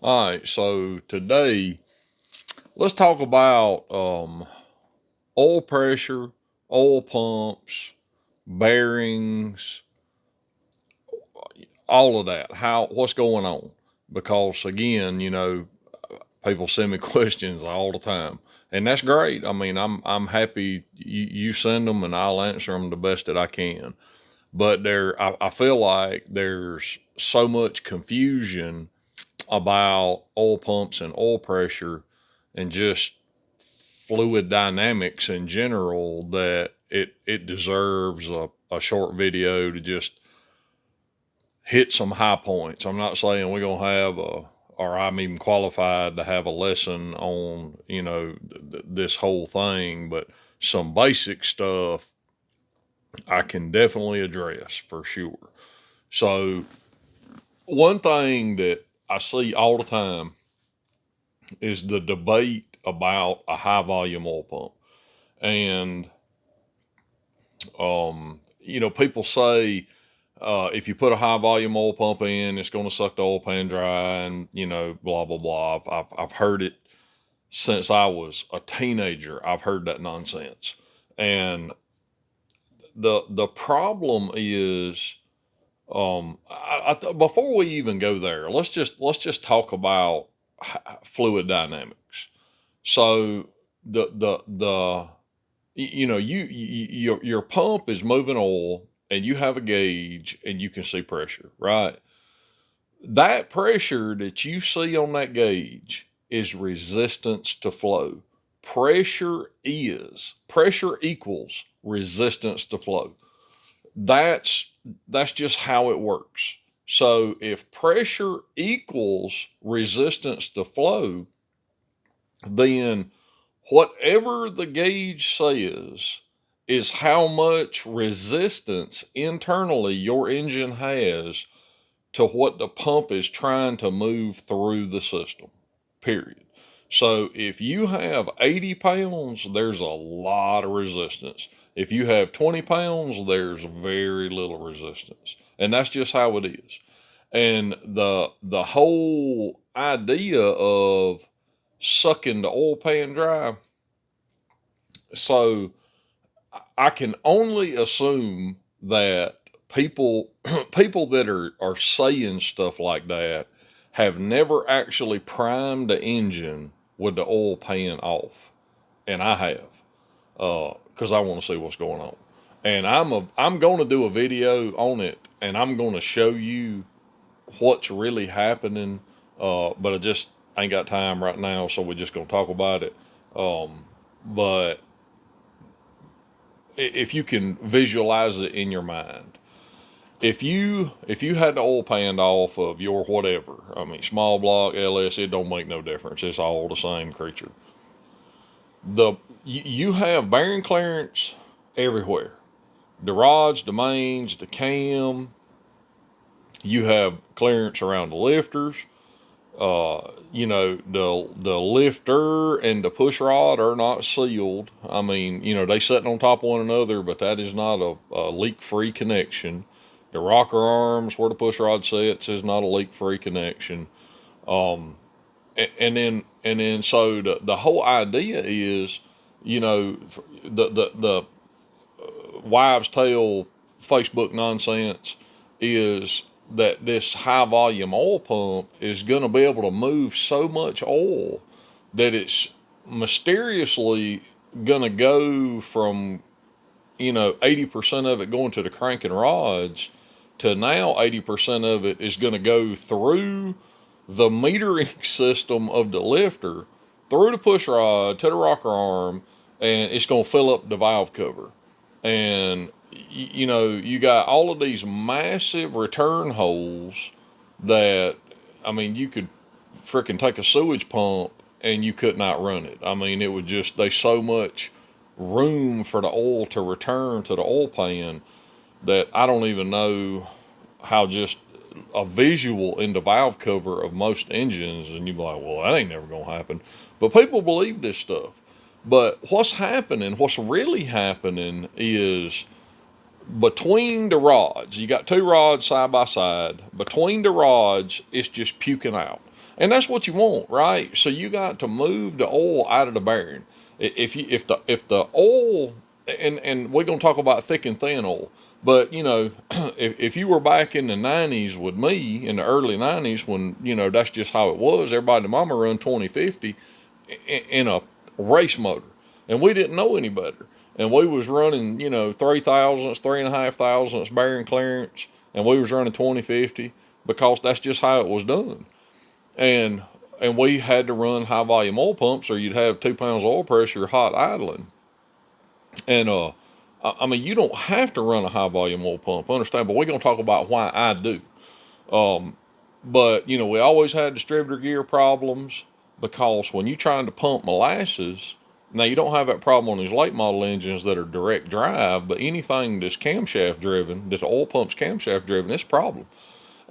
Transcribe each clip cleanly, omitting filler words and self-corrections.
All right, so today let's talk about oil pressure, oil pumps, bearings, all of that. What's going on? Because again, people send me questions all the time, and that's great. I mean, I'm happy you send them, and I'll answer them the best that I can. But I feel like there's so much confusion about oil pumps and oil pressure and just fluid dynamics in general that it deserves a short video to just hit some high points. I'm not saying we're gonna have or I'm even qualified to have a lesson on this whole thing, but some basic stuff I can definitely address for sure. So one thing that I see all the time is the debate about a high volume oil pump. And, people say if you put a high volume oil pump in, it's going to suck the oil pan dry and, blah, blah, blah. I've heard it since I was a teenager. I've heard that nonsense. And the problem is, before we even go there, let's just talk about fluid dynamics. So the your pump is moving oil and you have a gauge and you can see pressure, right? That pressure that you see on that gauge is resistance to flow. Pressure equals resistance to flow. That's just how it works. So if pressure equals resistance to flow, then whatever the gauge says is how much resistance internally your engine has to what the pump is trying to move through the system, period. So if you have 80 pounds, there's a lot of resistance. If you have 20 pounds, there's very little resistance. And that's just how it is. And the whole idea of sucking the oil pan dry, so I can only assume that people people that are saying stuff like that have never actually primed the engine with the oil pan off, and I have because I want to see what's going on, and I'm going to do a video on it, and I'm going to show you what's really happening, but I just ain't got time right now, so we're just going to talk about it. But if you can visualize it in your mind, if you had the oil pan off of your whatever, I mean small block LS, it don't make no difference. It's all the same creature. You have bearing clearance everywhere. The rods, the mains, the cam. You have clearance around the lifters. The lifter and the push rod are not sealed. I mean, they sitting on top of one another, but that is not a leak-free connection. The rocker arms where the push rod sits is not a leak-free connection. Um, and then so the whole idea is, the wives' tale Facebook nonsense is that this high volume oil pump is going to be able to move so much oil that it's mysteriously going to go from 80% of it going to the cranking rods to now 80% of it is going to go through the metering system of the lifter, through the push rod to the rocker arm, and it's going to fill up the valve cover. And you got all of these massive return holes that, I mean, you could freaking take a sewage pump and you could not run it. I mean, it would just, there's so much room for the oil to return to the oil pan that I don't even know how just a visual in the valve cover of most engines, and you'd be like, well, that ain't never gonna happen. But people believe this stuff. But what's really happening is between the rods, you got two rods side by side. Between the rods, it's just puking out, and that's what you want, right? So you got to move the oil out of the bearing. If the oil, and we're gonna talk about thick and thin oil, but if you were back in the '90s with me in the early '90s when that's just how it was. Everybody, mama run 2050 in a race motor, and we didn't know any better. And we was running, 3 thousandths, 3.5 thousandths bearing clearance, and we was running 2050 because that's just how it was done. And and we had to run high volume oil pumps, or you'd have 2 pounds of oil pressure hot idling. And I mean, you don't have to run a high volume oil pump, understand? But we're gonna talk about why I do. Um, but we always had distributor gear problems because when you're trying to pump molasses, now you don't have that problem on these late model engines that are direct drive, but anything that's camshaft driven, that the oil pump's camshaft driven, it's a problem.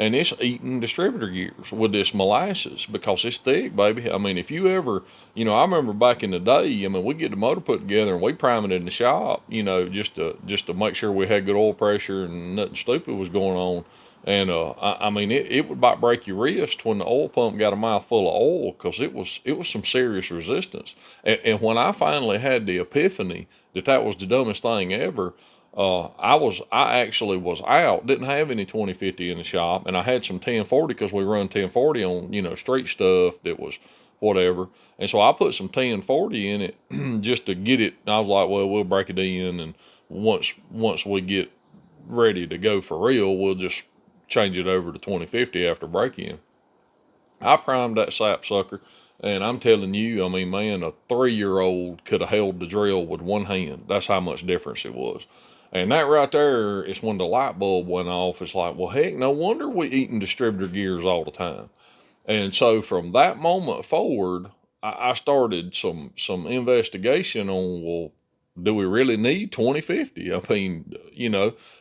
And it's eating distributor gears with this molasses because it's thick, baby. I mean, if you ever, I remember back in the day. I mean, we get the motor put together and we prime it in the shop, just to make sure we had good oil pressure and nothing stupid was going on. And I mean, it would about break your wrist when the oil pump got a mouthful of oil because it was some serious resistance. And when I finally had the epiphany that that was the dumbest thing ever, I actually was out, didn't have any 2050 in the shop, and I had some 1040 because we run 1040 on street stuff that was whatever, and so I put some 1040 in it just to get it. I was like, well, we'll break it in, and once we get ready to go for real, we'll just change it over to 2050 after break in. I primed that sap sucker, and I'm telling you, I mean, man, a 3-year-old could have held the drill with one hand. That's how much difference it was. And that right there is when the light bulb went off. It's like, well, heck, no wonder we eating distributor gears all the time. And so from that moment forward, I started some investigation on, well, do we really need 2050? I mean,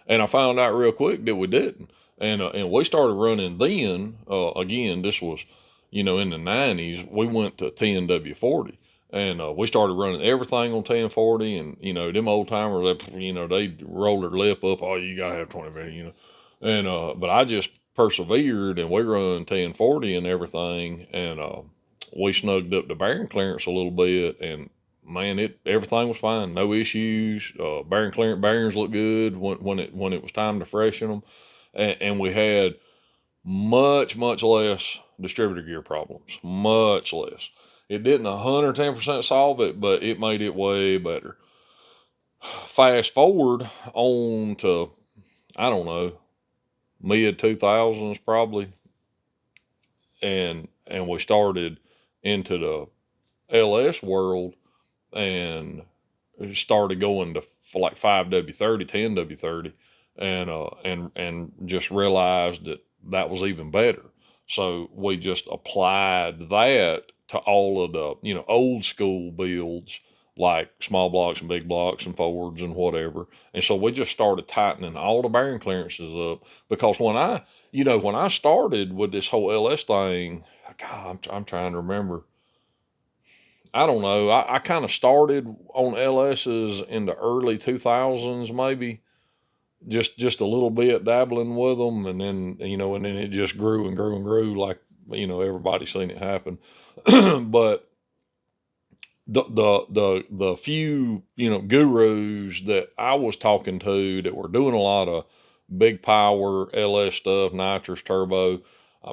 and I found out real quick that we didn't. And we started running then. Again, this was, in the '90s. We went to 10W40, and we started running everything on 1040. And them old timers, they roll their lip up. Oh, you gotta have 2050, and but I just persevered, and we run 1040 and everything, and we snugged up the bearing clearance a little bit, and man, everything was fine, no issues. Bearing clearance bearings looked good when it was time to freshen them, and we had much less distributor gear problems, much less. It didn't 110% solve it, but it made it way better. Fast forward on to, I don't know, mid 2000s probably, and we started into the LS world, and started going to for like 5W30, 10W30, and just realized that that was even better. So we just applied that to all of the old school builds, like small blocks and big blocks and forwards and whatever. And so we just started tightening all the bearing clearances up, because when I started with this whole LS thing, God, I'm trying to remember. I don't know. I kind of started on LSs in the early 2000s, maybe just a little bit dabbling with them, and then it just grew and grew and grew, like everybody's seen it happen. But the few gurus that I was talking to that were doing a lot of big power LS stuff, nitrous turbo,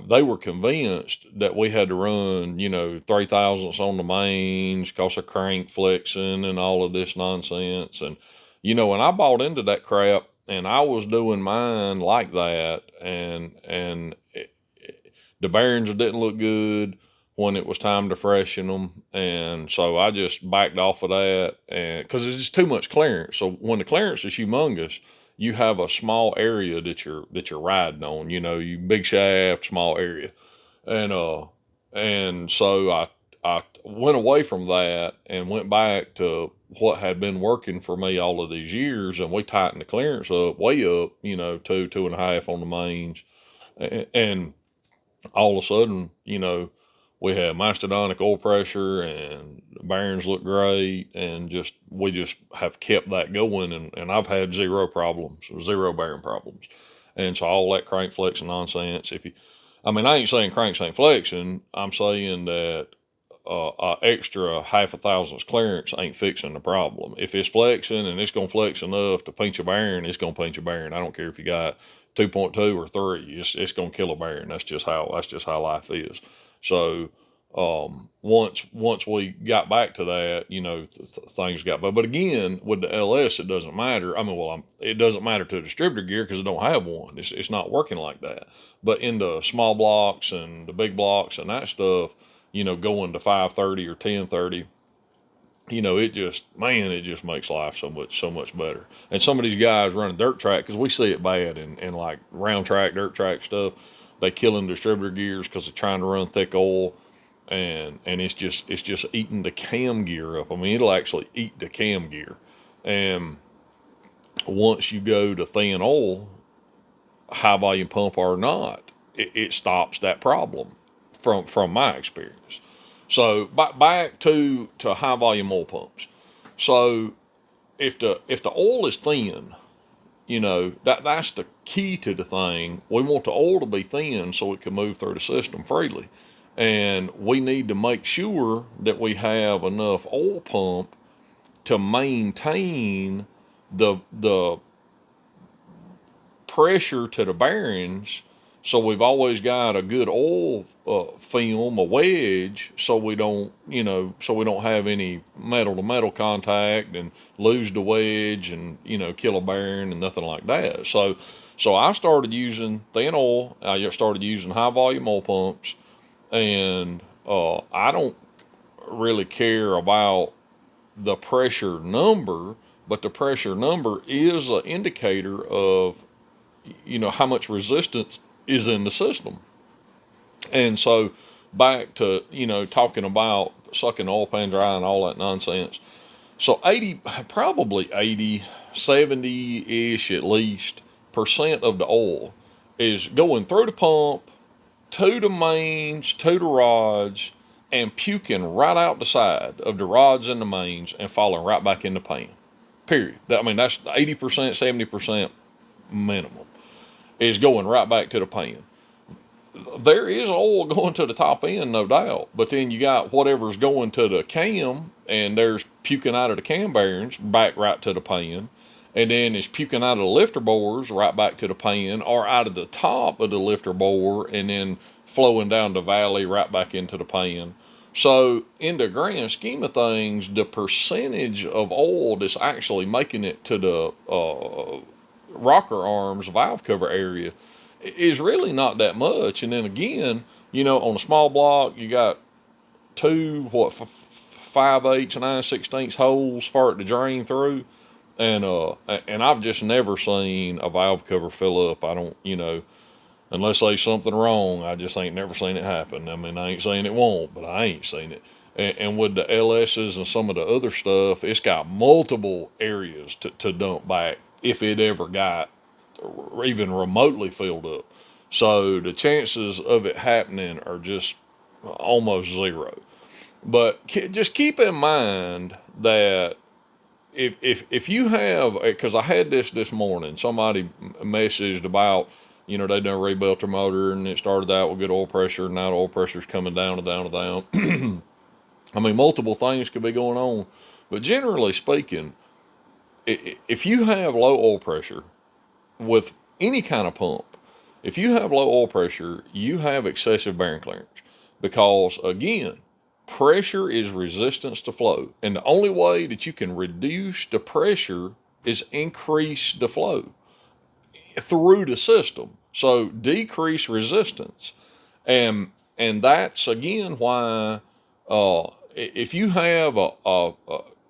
they were convinced that we had to run 3 thousandths on the mains because of crank flexing and all of this nonsense. And I bought into that crap, and I was doing mine like that, and the bearings didn't look good when it was time to freshen them, and so I just backed off of that, and because it's just too much clearance. So when the clearance is humongous, you have a small area that you're riding on. You big shaft, small area, and so I went away from that and went back to what had been working for me all of these years, and we tightened the clearance up way up, 2.5 on the mains, and all of a sudden, we had mastodonic oil pressure, and the bearings look great, and we just have kept that going, and I've had zero problems, zero bearing problems. And so all that crank flexing nonsense, I mean, I ain't saying cranks ain't flexing. I'm saying that extra half a thousandths clearance ain't fixing the problem. If it's flexing and it's gonna flex enough to pinch a bearing, it's gonna pinch a bearing. I don't care if you got 2.2 or 3. It's gonna kill a bearing. That's just how life is. So once we got back to that, things got better. But again, with the LS, it doesn't matter. I mean, it doesn't matter to a distributor gear because it don't have one. It's not working like that. But in the small blocks and the big blocks and that stuff, going to 530 or 1030, it just makes life so much better. And some of these guys running dirt track, because we see it bad in like round track, dirt track stuff, they killing distributor gears because they're trying to run thick oil, and it's just eating the cam gear up. I mean, it'll actually eat the cam gear. And once you go to thin oil, high volume pump or not, it stops that problem from my experience. So back to high volume oil pumps. So if the oil is thin, that's the key to the thing. We want the oil to be thin so it can move through the system freely, and we need to make sure that we have enough oil pump to maintain the pressure to the bearings. So we've always got a good oil film, a wedge, so we don't have any metal to metal contact and lose the wedge and kill a bearing and nothing like that. So I started using thin oil. I started using high volume oil pumps, and I don't really care about the pressure number, but the pressure number is an indicator of how much resistance is in the system. And so back to talking about sucking oil pan dry and all that nonsense. So probably 80, 70-ish at least percent of the oil is going through the pump to the mains, to the rods, and puking right out the side of the rods and the mains and falling right back in the pan. Period. I mean, that's 80%, 70% minimum is going right back to the pan. There is oil going to the top end, no doubt, but then you got whatever's going to the cam, and there's puking out of the cam bearings back right to the pan, and then it's puking out of the lifter bores right back to the pan, or out of the top of the lifter bore and then flowing down the valley right back into the pan. So in the grand scheme of things, the percentage of oil that's actually making it to the rocker arms valve cover area is really not that much. And then again, on a small block, you got two 5/8 and 9/16 holes for it to drain through, and I've just never seen a valve cover fill up. I don't, unless there's something wrong, I just ain't never seen it happen. I mean, I ain't saying it won't, but I ain't seen it. And with the LSs and some of the other stuff, it's got multiple areas to dump back if it ever got even remotely filled up. So the chances of it happening are just almost zero. But just keep in mind that if you have, because I had this morning, somebody messaged about, they done rebuilt their motor and it started out with good oil pressure, and now the oil pressure's coming down and down and down. I mean, multiple things could be going on, but generally speaking, if you have low oil pressure with any kind of pump, if you have low oil pressure, you have excessive bearing clearance, because again, pressure is resistance to flow. And the only way that you can reduce the pressure is increase the flow through the system. So decrease resistance. And that's again why if you have a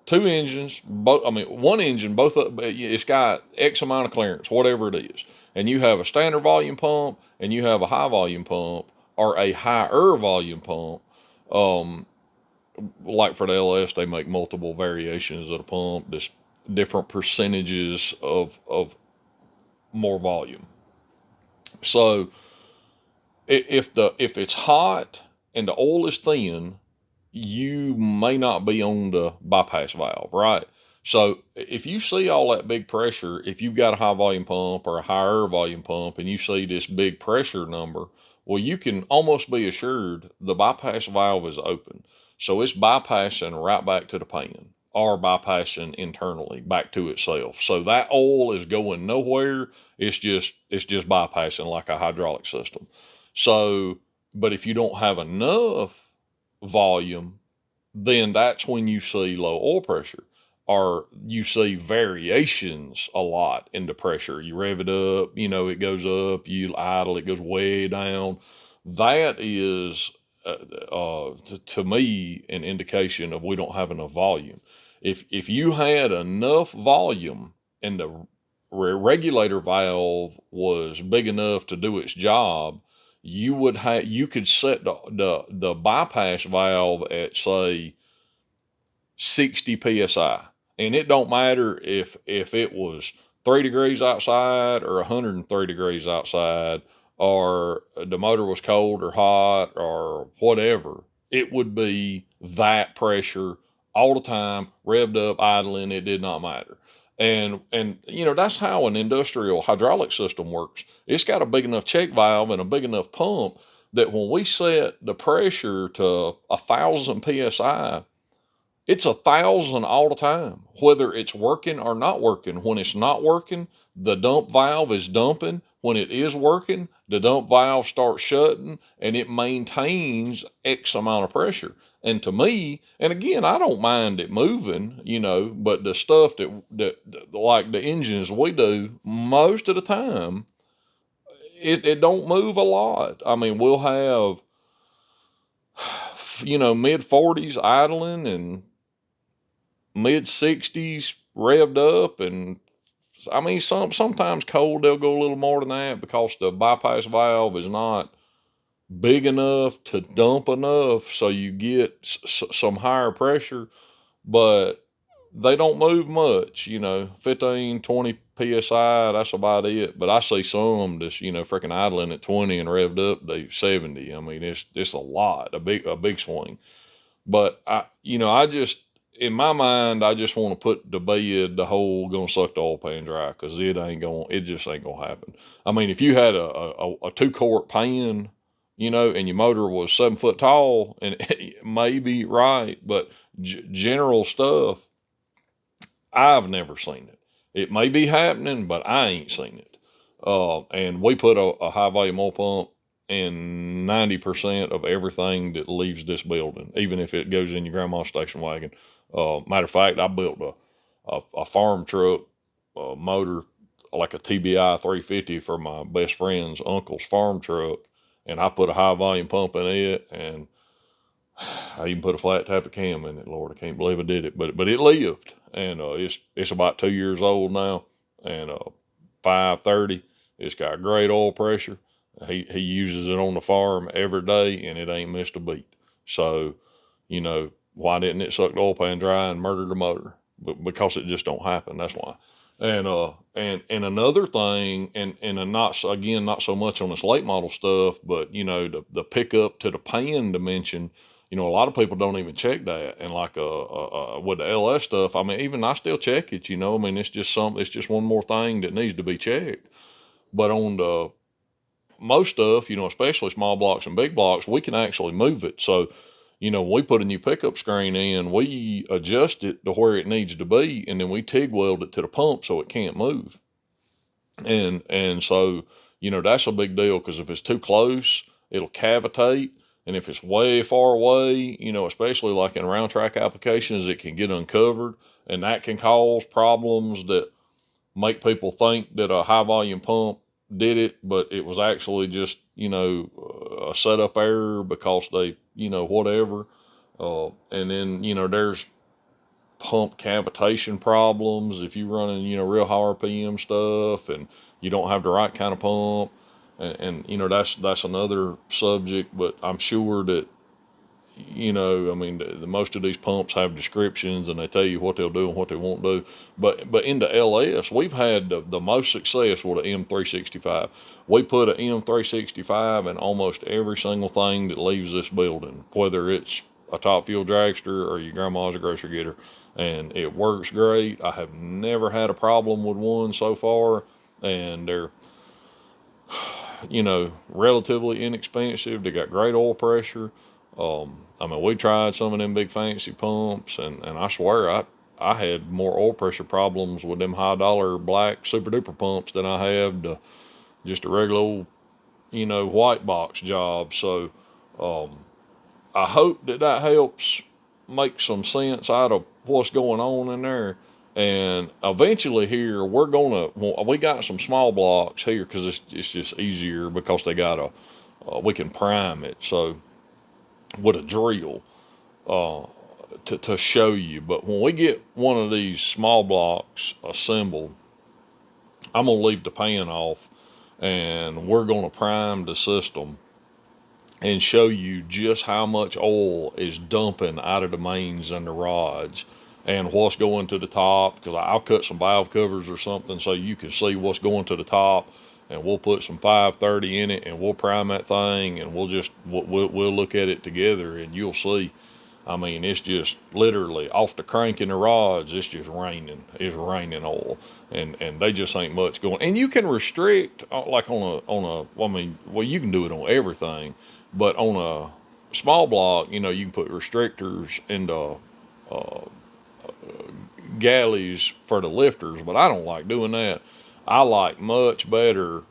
two engines, one engine, it's got X amount of clearance, whatever it is, and you have a standard volume pump and you have a high volume pump or a higher volume pump. Like for the LS, they make multiple variations of the pump, just different percentages of more volume. So if it's hot and the oil is thin, you may not be on the bypass valve, right? So if you see all that big pressure, if you've got a high volume pump or a higher volume pump and you see this big pressure number, well, you can almost be assured the bypass valve is open. So it's bypassing right back to the pan or bypassing internally back to itself. So that oil is going nowhere. It's just bypassing like a hydraulic system. So, but if you don't have enough volume, then that's when you see low oil pressure or you see variations a lot in the pressure. You rev it up, it goes up, you idle, it goes way down. That is, to me, an indication of we don't have enough volume. If you had enough volume and the regulator valve was big enough to do its job, you could set the bypass valve at, say, 60 psi, and it don't matter if it was 3 degrees outside or 103 degrees outside, or the motor was cold or hot or whatever. It would be that pressure all the time, revved up, idling. It did not matter. And that's how an industrial hydraulic system works. It's got a big enough check valve and a big enough pump that when we set the pressure to 1,000 psi, it's 1,000 all the time, whether it's working or not working. When it's not working, the dump valve is dumping. When it is working, the dump valve starts shutting and it maintains X amount of pressure. And to me, and again, I don't mind it moving, but the stuff that like the engines we do, most of the time, it don't move a lot. I mean, we'll have, mid 40s idling and mid 60s revved up, and I mean sometimes cold they'll go a little more than that because the bypass valve is not big enough to dump enough, so you get some higher pressure, but they don't move much, 15, 20 psi, that's about it. But I see some that's, freaking idling at 20 and revved up to 70. I mean, it's a lot, a big swing. But I just, in my mind, I just want to put to bed the whole gonna suck the oil pan dry, because it just ain't gonna happen. I mean, if you had a 2-quart pan, and your motor was 7 foot tall, and it may be right, but general stuff, I've never seen it. It may be happening, but I ain't seen it. And we put a high volume oil pump in 90% of everything that leaves this building, even if it goes in your grandma's station wagon. Matter of fact, I built a farm truck motor, like a TBI 350, for my best friend's uncle's farm truck, and I put a high volume pump in it, and I even put a flat tappet cam in it. Lord, I can't believe I did it, but it lived, and it's about 2 years old now, and 530. It's got great oil pressure. He uses it on the farm every day, and it ain't missed a beat. So, why didn't it suck the oil pan dry and murder the motor? But because it just don't happen. That's why. And another thing, and not so much on this late model stuff, but the pickup to the pan dimension. A lot of people don't even check that. And like with the LS stuff, I mean, even I still check it. I mean, it's just one more thing that needs to be checked. But on the most stuff, especially small blocks and big blocks, we can actually move it. So, when we put a new pickup screen in, we adjust it to where it needs to be, and then we TIG weld it to the pump so it can't move. And so, that's a big deal, because if it's too close, it'll cavitate. And if it's way far away, especially like in round track applications, it can get uncovered, and that can cause problems that make people think that a high volume pump did it, but it was actually just, a setup error because they, whatever. And then, there's pump cavitation problems if you're running, real high RPM stuff and you don't have the right kind of pump. And that's another subject, but I'm sure that you know, I mean, most of these pumps have descriptions and they tell you what they'll do and what they won't do. But into LS, we've had the most success with an M365. We put an M365 in almost every single thing that leaves this building, whether it's a top fuel dragster or your grandma's a grocery getter, and it works great. I have never had a problem with one so far, and they're, you know, relatively inexpensive. They got great oil pressure. I mean, we tried some of them big fancy pumps, and I swear I had more oil pressure problems with them high dollar black super duper pumps than I have to just a regular old, you know, white box job. So I hope that helps make some sense out of what's going on in there. And eventually here we got some small blocks here because it's just easier because they got we can prime it. So with a drill, to show you. But when we get one of these small blocks assembled, I'm going to leave the pan off and we're going to prime the system and show you just how much oil is dumping out of the mains and the rods and what's going to the top. Because I'll cut some valve covers or something so you can see what's going to the top, and we'll put some 530 in it and we'll prime that thing, and we'll look at it together and you'll see. I mean, it's just literally off the crank in the rods. It's just raining. It's raining oil, and they just ain't much going. And you can restrict like on a. I mean, well, you can do it on everything, but on a small block, you know, you can put restrictors into galleys for the lifters. But I don't like doing that. I like much better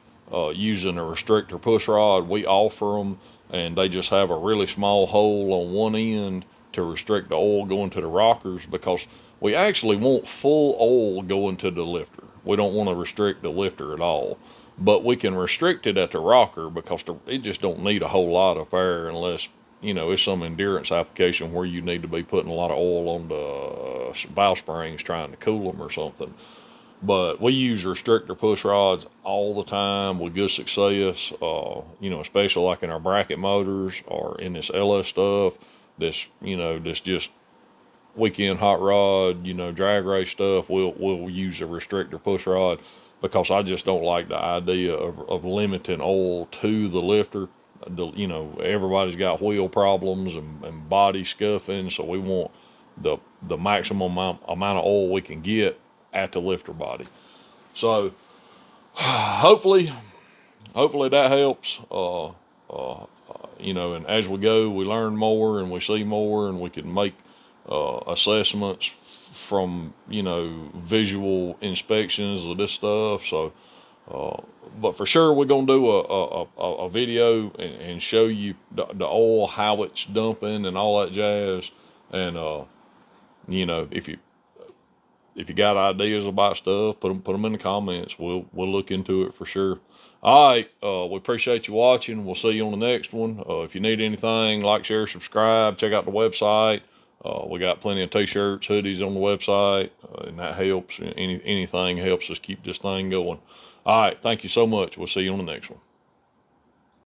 using a restrictor push rod. We offer them, and they just have a really small hole on one end to restrict the oil going to the rockers, because we actually want full oil going to the lifter. We don't want to restrict the lifter at all, but we can restrict it at the rocker because it just don't need a whole lot of air unless, you know, it's some endurance application where you need to be putting a lot of oil on the valve springs trying to cool them or something. But we use restrictor push rods all the time with good success, you know, especially like in our bracket motors or in this LS stuff, this, you know, this just weekend hot rod, you know, drag race stuff. We'll use a restrictor push rod because I just don't like the idea of limiting oil to the lifter. You know, everybody's got wheel problems and body scuffing, so we want the maximum amount of oil we can get at the lifter body. So hopefully that helps. You know, and as we go, we learn more and we see more, and we can make assessments from, you know, visual inspections of this stuff. So, but for sure, we're gonna do a video and show you the oil, how it's dumping, and all that jazz. And you know, if you got ideas about stuff, put them in the comments. We'll look into it for sure. All right, we appreciate you watching. We'll see you on the next one. If you need anything, like, share, subscribe. Check out the website. We got plenty of t-shirts, hoodies on the website, and that helps. Anything helps us keep this thing going. All right, thank you so much. We'll see you on the next one.